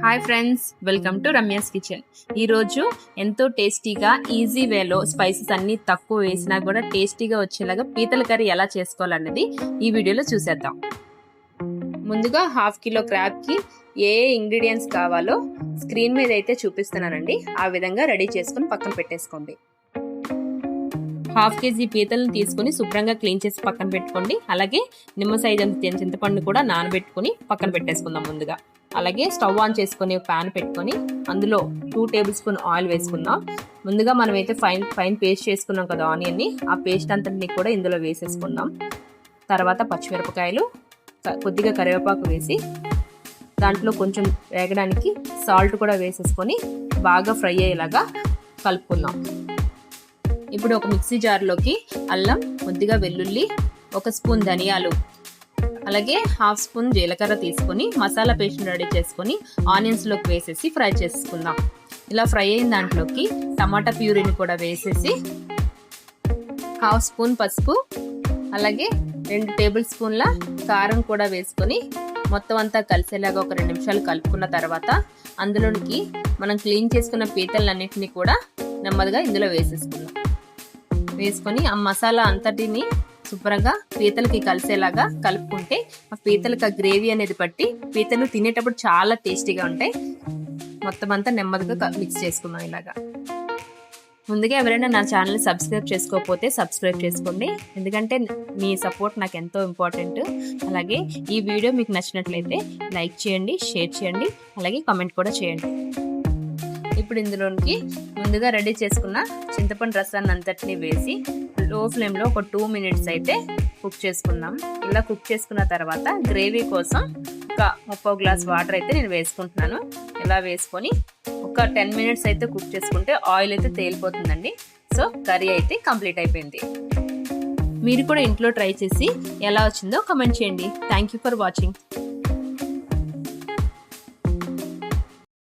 Hi friends, welcome to Ramya's kitchen. ఈరోజు ఎంతో టేస్టీగా ఈజీ వేలో స్పైసెస్ అన్నీ తక్కువ వేసినా కూడా టేస్టీగా వచ్చేలాగా పీతల కర్రీ ఎలా చేసుకోవాలన్నది ఈ వీడియోలో చూసేద్దాం. ముందుగా 1/2 కిలో క్రాబ్కి ఏ ఇంగ్రీడియంట్స్ కావాలో స్క్రీన్ మీద అయితే చూపిస్తున్నానండి. ఆ విధంగా రెడీ చేసుకుని పక్కన పెట్టేసుకోండి. 1/2 కేజీ పీతలను తీసుకుని శుభ్రంగా క్లీన్ చేసి పక్కన పెట్టుకోండి. అలాగే నిమ్మ సైజ్ అంత చింతపండు కూడా నానబెట్టుకుని పక్కన పెట్టేసుకుందాం ముందుగా. అలాగే స్టవ్ ఆన్ చేసుకుని ప్యాన్ పెట్టుకొని అందులో 2 టేబుల్ స్పూన్ ఆయిల్ వేసుకుందాం. ముందుగా మనమైతే ఫైన్ పేస్ట్ చేసుకున్నాం కదా ఆనియన్ని, ఆ పేస్ట్ అంతటిని కూడా ఇందులో వేసేసుకుందాం. తర్వాత పచ్చిమిరపకాయలు, కొద్దిగా కరివేపాకు వేసి దాంట్లో కొంచెం వేగడానికి సాల్ట్ కూడా వేసేసుకొని బాగా ఫ్రై అయ్యేలాగా కలుపుకుందాం. ఇప్పుడు ఒక మిక్సీ జార్లోకి అల్లం, కొద్దిగా వెల్లుల్లి, 1 స్పూన్ ధనియాలు, అలాగే 1/2 స్పూన్ జీలకర్ర తీసుకొని మసాలా పేస్ట్ రెడీ చేసుకొని ఆనియన్స్లోకి వేసేసి ఫ్రై చేసుకుందాం. ఇలా ఫ్రై అయిన దాంట్లోకి టమాటా ప్యూరీని కూడా వేసేసి 1/2 స్పూన్ పసుపు, అలాగే 2 టేబుల్ స్పూన్ల కారం కూడా వేసుకొని మొత్తం అంతా కలిసేలాగా ఒక 2 నిమిషాలు కలుపుకున్న తర్వాత అందులోనికి మనం క్లీన్ చేసుకున్న పీతలన్నింటినీ కూడా నెమ్మదిగా ఇందులో వేసుకొని ఆ మసాలా అంతటిని శుభ్రంగా పీతలకి కలిసేలాగా కలుపుకుంటే ఆ పీతలకి ఆ గ్రేవీ అనేది పట్టి పీతలు తినేటప్పుడు చాలా టేస్టీగా ఉంటాయి. మొత్తం అంతా నెమ్మదిగా మిక్స్ చేసుకుందాం. ఇలాగా ముందుగా ఎవరైనా నా ఛానల్ని సబ్స్క్రైబ్ చేసుకోకపోతే సబ్స్క్రైబ్ చేసుకోండి, ఎందుకంటే మీ సపోర్ట్ నాకు ఎంతో ఇంపార్టెంట్. అలాగే ఈ వీడియో మీకు నచ్చినట్లయితే లైక్ చేయండి, షేర్ చేయండి, అలాగే కామెంట్ కూడా చేయండి. ఇప్పుడు ఇందులోనికి ముందుగా రెడీ చేసుకున్న చింతపండు రసాన్ని అంతటిని వేసి లో ఫ్లేమ్లో ఒక 2 మినిట్స్ అయితే కుక్ చేసుకుందాం. ఇలా కుక్ చేసుకున్న తర్వాత గ్రేవీ కోసం ఒక 30 గ్లాస్ వాటర్ అయితే నేను వేసుకుంటున్నాను. ఇలా వేసుకొని ఒక 10 మినిట్స్ అయితే కుక్ చేసుకుంటే ఆయిల్ అయితే తేలిపోతుందండి. సో కర్రీ అయితే కంప్లీట్ అయిపోయింది. మీరు కూడా ఇంట్లో ట్రై చేసి ఎలా వచ్చిందో కామెంట్ చేయండి. Thank you for watching.